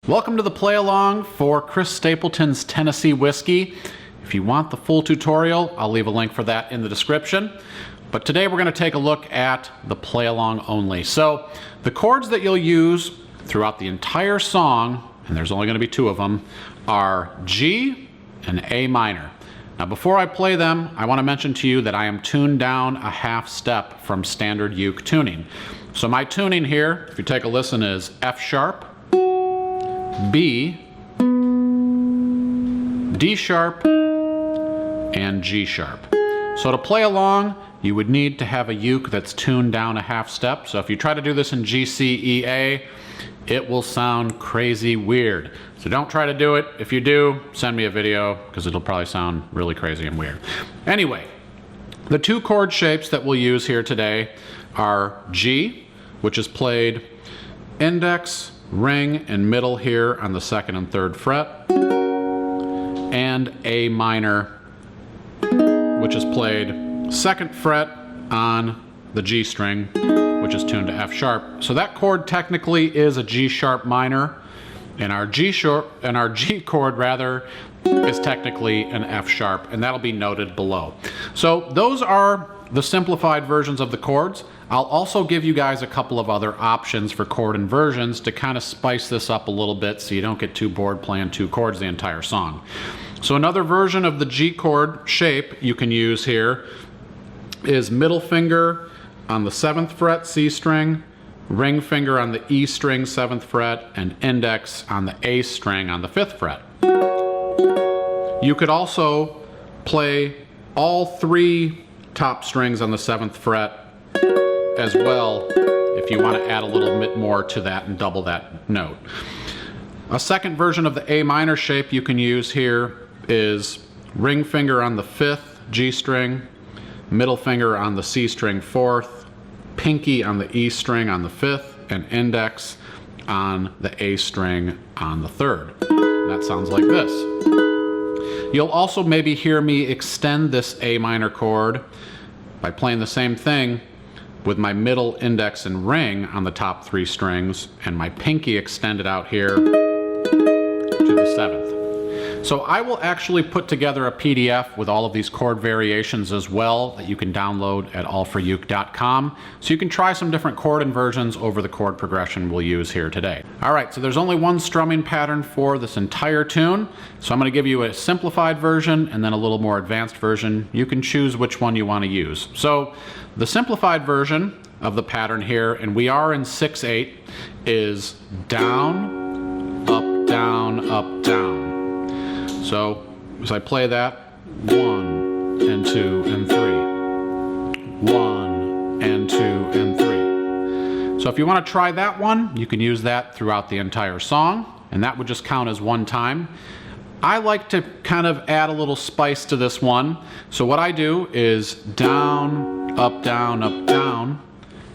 Welcome to the play along for Chris Stapleton's Tennessee Whiskey. If you want the full tutorial, I'll leave a link for that in the description. But today we're going to take a look at the play along only. So the chords that you'll use throughout the entire song, and there's only going to be two of them, are G and A minor. Now before I play them, I want to mention to you that I am tuned down a half step from standard uke tuning. So my tuning here, if you take a listen, is F sharp, B, D sharp, and G sharp. So to play along, you would need to have a uke that's tuned down a half step. So if you try to do this in G, C, E, A, it will sound crazy weird. So don't try to do it. If you do, send me a video because it'll probably sound really crazy and weird. Anyway, the two chord shapes that we'll use here today are G, which is played index, ring, and middle here on the second and third fret, and A minor, which is played second fret on the G string, which is tuned to F sharp. So that chord technically is a G sharp minor, and our G chord rather is technically an F sharp, and that'll be noted below. So those are the simplified versions of the chords. I'll also give you guys a couple of other options for chord inversions to kind of spice this up a little bit so you don't get too bored playing two chords the entire song. So another version of the G chord shape you can use here is middle finger on the 7th fret C string, ring finger on the E string 7th fret, and index on the A string on the 5th fret. You could also play all three top strings on the 7th fret as well if you want to add a little bit more to that and double that note. A second version of the A minor shape you can use here is ring finger on the 5th G string, middle finger on the C string 4th, pinky on the E string on the 5th, and index on the A string on the 3rd. That sounds like this. You'll also maybe hear me extend this A minor chord by playing the same thing with my middle, index, and ring on the top three strings, and my pinky extended out here to the 7th. So I will actually put together a PDF with all of these chord variations as well that you can download at allforuke.com, so you can try some different chord inversions over the chord progression we'll use here today. Alright, so there's only one strumming pattern for this entire tune, so I'm going to give you a simplified version and then a little more advanced version. You can choose which one you want to use. So the simplified version of the pattern here, and we are in 6/8, is down, up, down, up, down. So as I play that, 1 and 2 and 3, 1 and 2 and 3. So if you want to try that one, you can use that throughout the entire song, and that would just count as one time. I like to kind of add a little spice to this one. So what I do is down, up, down,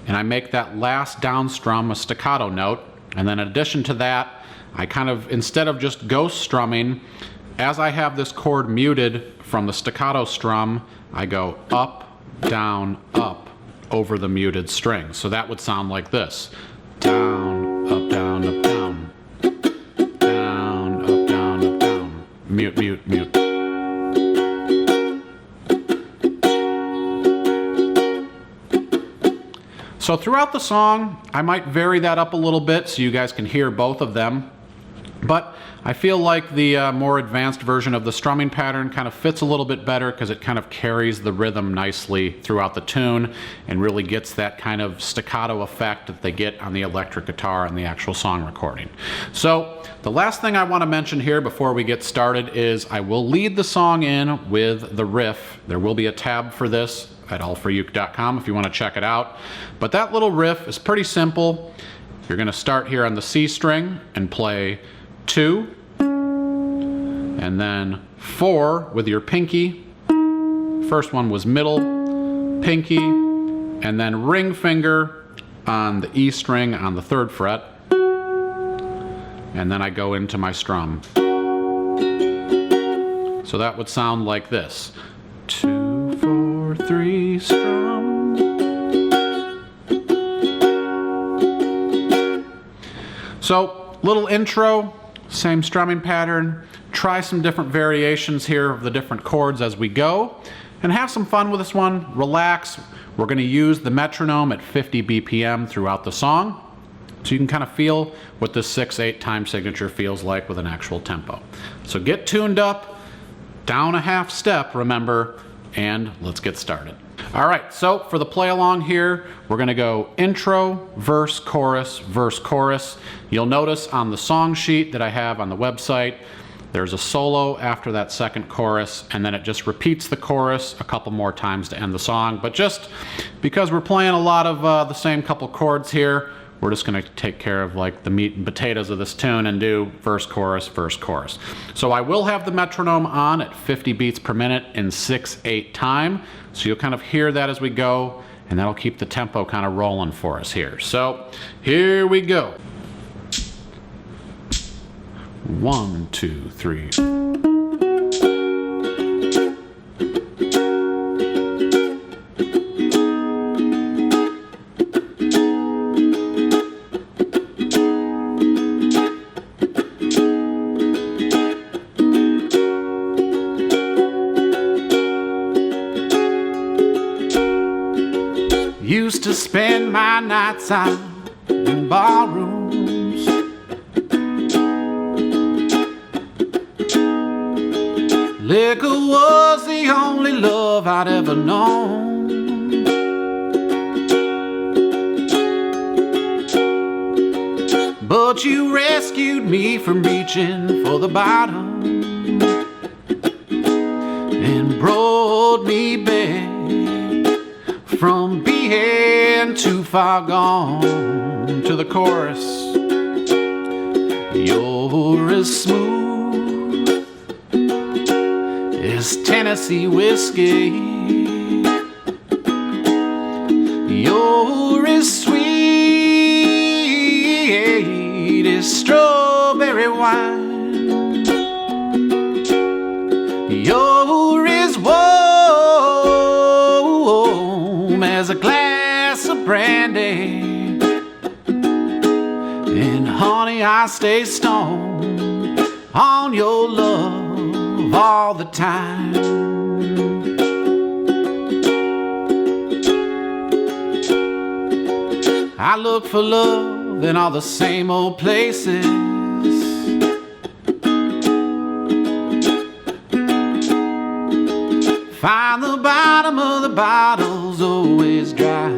and I make that last down strum a staccato note. And then in addition to that, I kind of, instead of just ghost strumming, as I have this chord muted from the staccato strum, I go up, down, up over the muted string. So that would sound like this. Down, up, down, up, down. Down, up, down, up, down. Mute, mute, mute. So throughout the song, I might vary that up a little bit so you guys can hear both of them. But I feel like the more advanced version of the strumming pattern kind of fits a little bit better because it kind of carries the rhythm nicely throughout the tune and really gets that kind of staccato effect that they get on the electric guitar and the actual song recording. So the last thing I want to mention here before we get started is I will lead the song in with the riff. There will be a tab for this at allforuke.com if you want to check it out. But that little riff is pretty simple. You're going to start here on the C string and play 2, and then 4 with your pinky. First one was middle, pinky, and then ring finger on the E string on the 3rd fret, and then I go into my strum. So that would sound like this. 2, 4, 3, strum. So, little intro. Same strumming pattern. Try some different variations here of the different chords as we go, and have some fun with this one. Relax. We're going to use the metronome at 50 BPM throughout the song, so you can kind of feel what this 6/8 time signature feels like with an actual tempo. So get tuned up, down a half step, remember, and let's get started. All right, so for the play along here, we're going to go intro, verse, chorus, verse, chorus. You'll notice on the song sheet that I have on the website, there's a solo after that second chorus, and then it just repeats the chorus a couple more times to end the song. But just because we're playing a lot of the same couple chords here, we're just going to take care of like the meat and potatoes of this tune and do verse, chorus, verse, chorus. So I will have the metronome on at 50 beats per minute in 6/8 time. So you'll kind of hear that as we go, and that'll keep the tempo kind of rolling for us here. So here we go. 1, 2, 3. Used to spend my nights out in ballrooms, liquor was the only love I'd ever known. But you rescued me from reaching for the bottom and brought me back from being too far gone to the chorus. You're as smooth as Tennessee whiskey. You're as sweet as strawberry wine. You're as warm as a glass of brandy. And honey, I stay stoned on your love all the time. I look for love in all the same old places. Find the bottom of the bottle's always dry.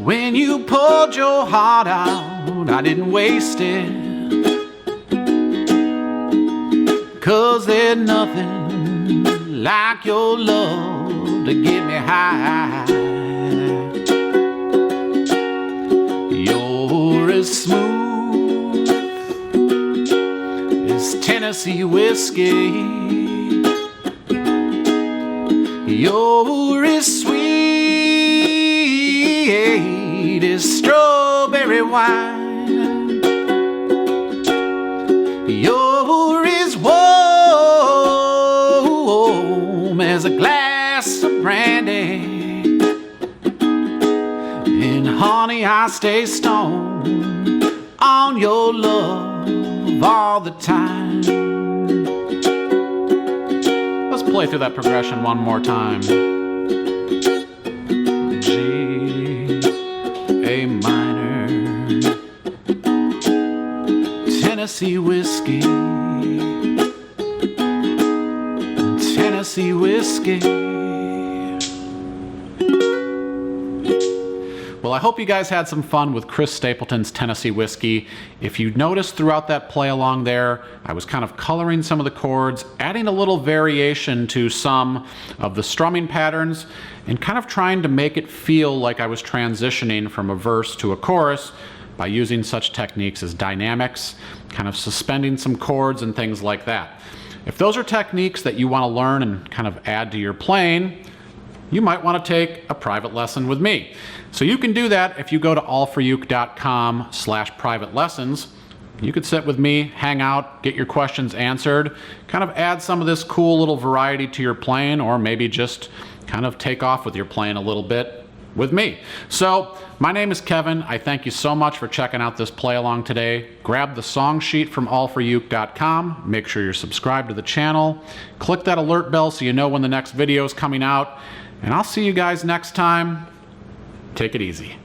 When you poured your heart out, I didn't waste it, 'cause there's nothing like your love to get me high. You're as smooth as Tennessee whiskey. You're as sweet as strawberry wine. You're as warm as a glass of brandy. And honey, I stay stoned on your love all the time. Let's play through that progression one more time. G, A minor, Tennessee whiskey, Tennessee whiskey. Well, I hope you guys had some fun with Chris Stapleton's Tennessee Whiskey. If you noticed throughout that play along there, I was kind of coloring some of the chords, adding a little variation to some of the strumming patterns, and kind of trying to make it feel like I was transitioning from a verse to a chorus by using such techniques as dynamics, kind of suspending some chords and things like that. If those are techniques that you want to learn and kind of add to your playing, you might want to take a private lesson with me. So you can do that if you go to allforyouth.com/private lessons. You could sit with me, hang out, get your questions answered, kind of add some of this cool little variety to your playing, or maybe just kind of take off with your playing a little bit with me. So my name is Kevin. I thank you so much for checking out this play along today. Grab the song sheet from allforuke.com. Make sure you're subscribed to the channel. Click that alert bell so you know when the next video is coming out. And I'll see you guys next time. Take it easy.